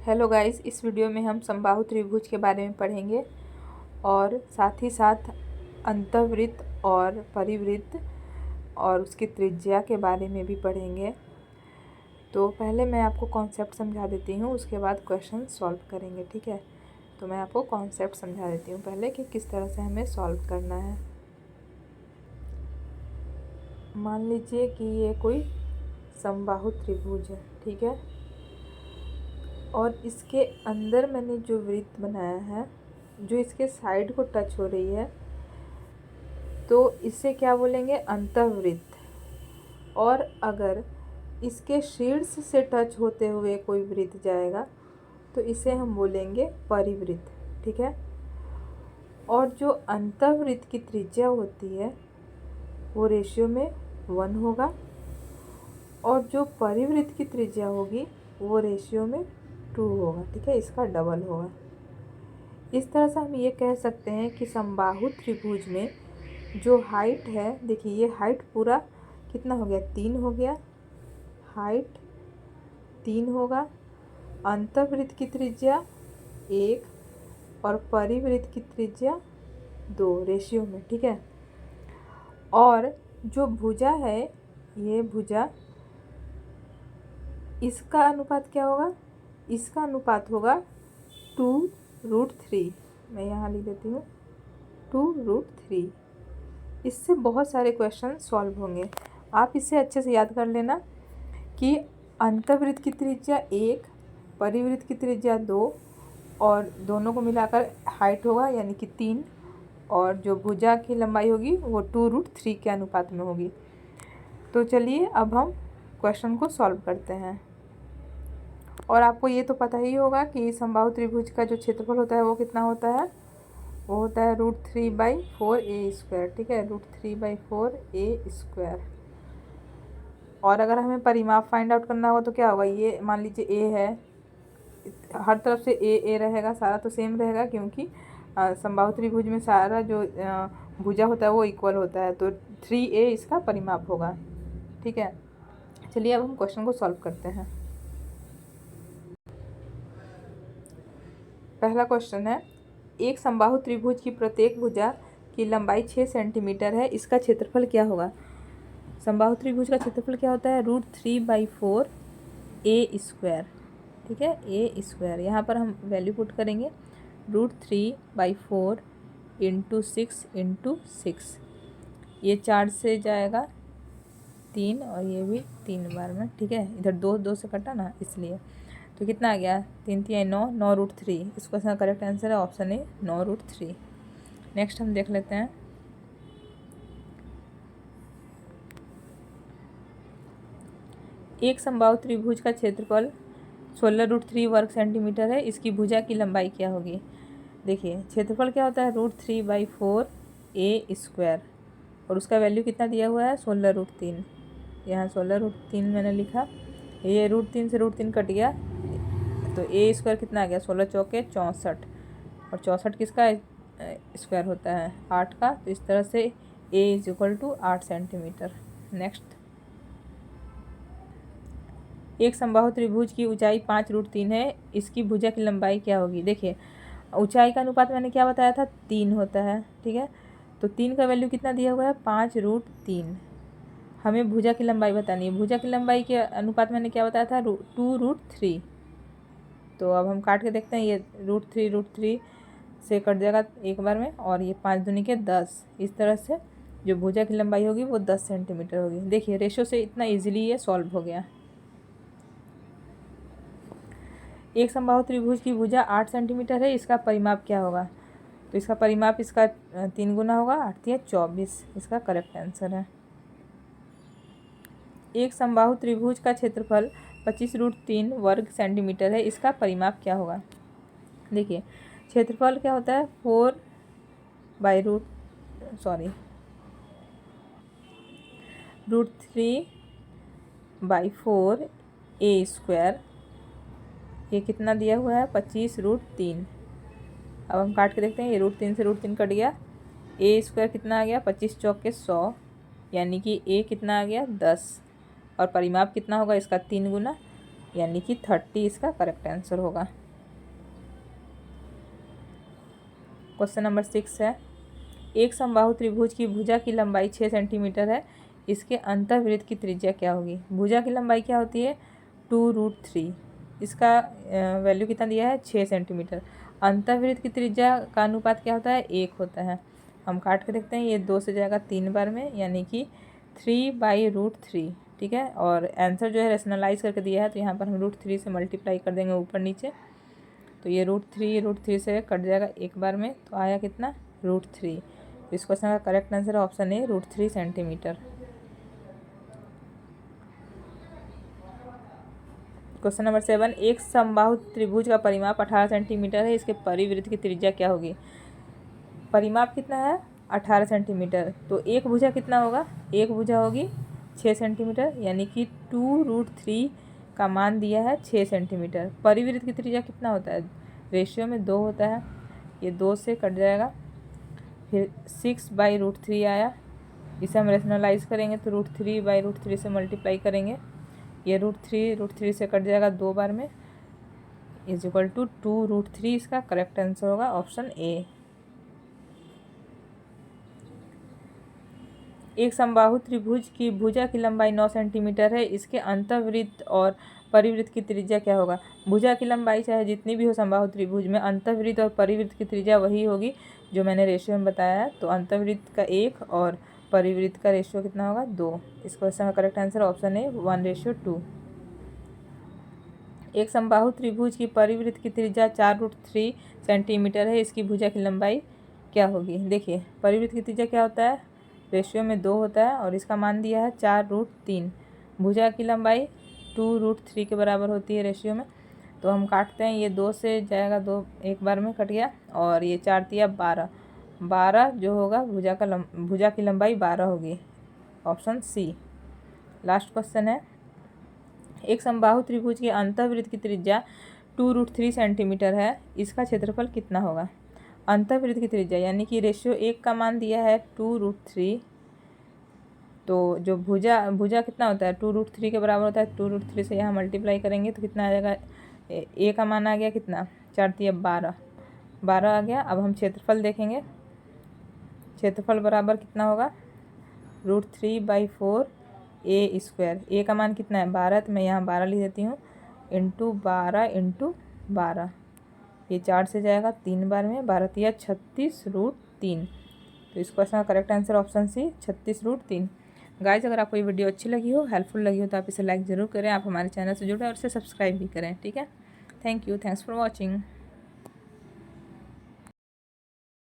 Hello guys, इस video में हम समबाहु त्रिभुज के बारे में पढ़ेंगे और साथ ही साथ अंतःवृत्त और परिवृत्त और उसकी त्रिज्या के बारे में भी पढ़ेंगे। तो पहले मैं आपको कॉन्सेप्ट समझा देती हूँ, उसके बाद क्वेश्चन सॉल्व करेंगे। ठीक है, तो मैं आपको कॉन्सेप्ट समझा देती हूँ पहले कि किस तरह से हमें सॉल्व करना है। मान लीजिए कि ये कोई समबाहु त्रिभुज है, ठीक है, और इसके अंदर मैंने जो वृत्त बनाया है जो इसके साइड को टच हो रही है, तो इसे क्या बोलेंगे? अंतःवृत्त। और अगर इसके शीर्ष से टच होते हुए कोई वृत्त जाएगा तो इसे हम बोलेंगे परिवृत्त। ठीक है, और जो अंतःवृत्त की त्रिज्या होती है वो रेशियो में 1 होगा और जो परिवृत्त की त्रिज्या होगी वो रेशियो में 2 होगा। ठीक है, इसका डबल होगा। इस तरह से हम ये कह सकते हैं कि समबाहु त्रिभुज में जो हाइट है, देखिए ये हाइट पूरा कितना हो गया? 3 हो गया। हाइट 3 होगा, अंतःवृत्त की त्रिज्या 1 और परिवृत्त की त्रिज्या 2 रेशियो में। ठीक है, और जो भुजा है, ये भुजा, इसका अनुपात क्या होगा? इसका अनुपात होगा 2√3। मैं यहाँ लिख देती हूँ 2√3। इससे बहुत सारे क्वेश्चन सॉल्व होंगे। आप इसे अच्छे से याद कर लेना कि अंतःवृत्त की त्रिज्या 1, परिवृत्त की त्रिज्या 2 और दोनों को मिलाकर हाइट होगा यानी कि 3, और जो भुजा की लंबाई होगी वो 2√3 के अनुपात में होगी। तो चलिए अब हम क्वेश्चन को सॉल्व करते हैं। और आपको ये तो पता ही होगा कि समबाहु त्रिभुज का जो क्षेत्रफल होता है वो कितना होता है? वो होता है √3/4a²। ठीक है, √3/4a²। और अगर हमें परिमाप फाइंड आउट करना होगा तो क्या होगा? ये मान लीजिए a है, हर तरफ से a रहेगा, सारा तो सेम रहेगा क्योंकि समबाहु त्रिभुज में सारा जो भुजा होता है वो इक्वल होता है, तो 3a इसका परिमाप होगा। ठीक है, चलिए अब हम क्वेश्चन को सॉल्व करते हैं। पहला क्वेश्चन है, एक समबाहु त्रिभुज की प्रत्येक भुजा की लंबाई 6 सेंटीमीटर है, इसका क्षेत्रफल क्या होगा? समबाहु त्रिभुज का क्षेत्रफल क्या होता है? √3/4a²। ठीक है, a²। यहाँ पर हम वैल्यू पुट करेंगे √3/4 × 6 × 6। ये 4 से जाएगा 3 और ये भी 3 बार में। ठीक है, इधर 2 से कटा ना, इसलिए। तो कितना आ गया? 3 3 9, 9√3। इस क्वेश्चन का करेक्ट आंसर है ऑप्शन ए, 9√3। नेक्स्ट हम देख लेते हैं। एक समबाहु त्रिभुज का क्षेत्रफल 16√3 वर्ग सेंटीमीटर है, इसकी भुजा की लंबाई क्या होगी? देखिए क्षेत्रफल क्या होता है? √3/4a² और उसका वैल्यू कितना दिया हुआ है? 16√3। यहाँ 16√3 मैंने लिखा, ये √3 से √3 कट गया तो a² कितना आ गया? 16 चौके 64, और 64 किसका स्क्वायर होता है? 8 का। तो इस तरह से a = 8 सेंटीमीटर। नेक्स्ट, एक समबाहु त्रिभुज की ऊंचाई 5√3 है, इसकी भुजा की लंबाई क्या होगी? देखिए ऊंचाई का अनुपात मैंने क्या बताया था? 3 होता है। ठीक है, तो 3 का वैल्यू कितना दिया हुआ है? 5√3। हमें भुजा की लंबाई बतानी है। भुजा की लंबाई के अनुपात मैंने क्या बताया था? 2√3। तो अब हम काट के देखते हैं, ये √3 से कट जाएगा एक बार में, और ये 5 दूनी के 10। इस तरह से जो भुजा की लंबाई होगी वो 10 सेंटीमीटर होगी। देखिए रेशो से इतना इजीली ये सॉल्व हो गया। एक समबाहु त्रिभुज की भुजा 8 सेंटीमीटर है, इसका परिमाप क्या होगा? तो इसका परिमाप इसका 3 गुना होगा, 8 × 24। इसका करेक्ट आंसर है। एक समबाहु त्रिभुज का क्षेत्रफल 25√3 वर्ग सेंटीमीटर है, इसका परिमाप क्या होगा? देखिए क्षेत्रफल क्या होता है? √3/4a²। ये कितना दिया हुआ है? 25√3। अब हम काट के देखते हैं, ये √3 से √3 कट गया, a² कितना आ गया? 25 चौके 100, यानी कि a कितना आ गया? 10, और परिमाप कितना होगा इसका? 3 गुना, यानी कि 30 इसका करेक्ट आंसर होगा। क्वेश्चन नंबर 6 है, एक समबाहु त्रिभुज की भुजा की लंबाई 6 सेंटीमीटर है, इसके अंतःवृत्त की त्रिज्या क्या होगी। भुजा की लंबाई क्या होती है 2√3, इसका वैल्यू कितना दिया है 6 सेंटीमीटर। अंतःवृत्त की त्रिज्या का अनुपात क्या होता है 1 होता है। हम काट के देखते हैं, ये 2 से जाएगा 3 बार में, यानी कि 3/√3, ठीक है। और आंसर जो है रेशनलाइज करके दिया है, तो यहाँ पर हम √3 से मल्टीप्लाई कर देंगे ऊपर नीचे, तो ये √3 से कट जाएगा एक बार में, तो आया कितना √3। तो इस क्वेश्चन का correct answer option A √3 centimetre. Question number 7, एक समबाहु त्रिभुज का परिमाप 18 सेंटीमीटर है, इसके परिवृत्त की त्रिज्या क्या होगी। परिमाप कितना है 18 सेंटीमीटर, तो एक भुजा कितना होगा, एक भुजा होगी 6 सेंटीमीटर, यानी कि 2√3 का मान दिया है 6 सेंटीमीटर। परिवृत्त की त्रिज्या कितना होता है, रेशियो में 2 होता है, ये 2 से कट जाएगा, फिर 6/√3 आया, इसे हम रेशनलाइज करेंगे तो √3/√3 से मल्टीप्लाई करेंगे, ये √3 से कट जाएगा 2 बार में, = 2√3 इसका करेक्ट आंसर होगा ऑप्शन ए। एक समबाहु त्रिभुज की भुजा की लंबाई 9 सेंटीमीटर है, इसके अंतःवृत्त और परिवृत्त की त्रिज्या क्या होगा। भुजा की लंबाई चाहे जितनी भी हो समबाहु त्रिभुज में, अंतःवृत्त और परिवृत्त की त्रिज्या वही होगी जो मैंने रेशियो में बताया है। तो अंतःवृत्त का 1 और परिवृत्त का रेशियो कितना होगा 2। इस क्वेश्चन का करेक्ट आंसर ऑप्शन ए 1:2। एक समबाहु त्रिभुज की परिवृत्त की त्रिज्या 4√3 सेंटीमीटर है, इसकी भुजा की लंबाई क्या होगी। देखिए परिवृत्त की त्रिज्या क्या होता है, रेशियो में 2 होता है, और इसका मान दिया है 4√3। भुजा की लंबाई 2√3 के बराबर होती है रेशियो में, तो हम काटते हैं, ये 2 से जाएगा 2 एक बार में कट गया, और ये 4 तिया 12 जो होगा भुजा की लंबाई 12 होगी, ऑप्शन सी। लास्ट क्वेश्चन है, एक समबाहु त्रिभुज के अंतःवृत्त की त्रिज्या 2√3 सेंटीमीटर है, इसका क्षेत्रफल कितना होगा। अंतःवृत्त की त्रिज्या यानी कि रेशियो 1 का मान दिया है 2√3, तो जो भुजा कितना होता है 2√3 के बराबर होता है, 2√3 से यहाँ मल्टीप्लाई करेंगे तो कितना आ जाएगा, ए का मान आ गया कितना 4 तिया 12 आ गया। अब हम क्षेत्रफल देखेंगे, क्षेत्रफल बराबर कितना होगा √3/4 a²। ए का मान कितना है 12, तो मैं यहाँ 12 लिख देती हूँ, इंटू 12, ये 4 से जाएगा 3 बार में, 12 तिया 36√3। तो इस क्वेश्चन का correct answer option C 36√3। Guys अगर आपको ये वीडियो अच्छी लगी हो, हेल्पफुल लगी हो, तो आप इसे लाइक ज़रूर करें, आप हमारे चैनल से जुड़े और इसे सब्सक्राइब भी करें, ठीक है। Thank you, thanks for watching.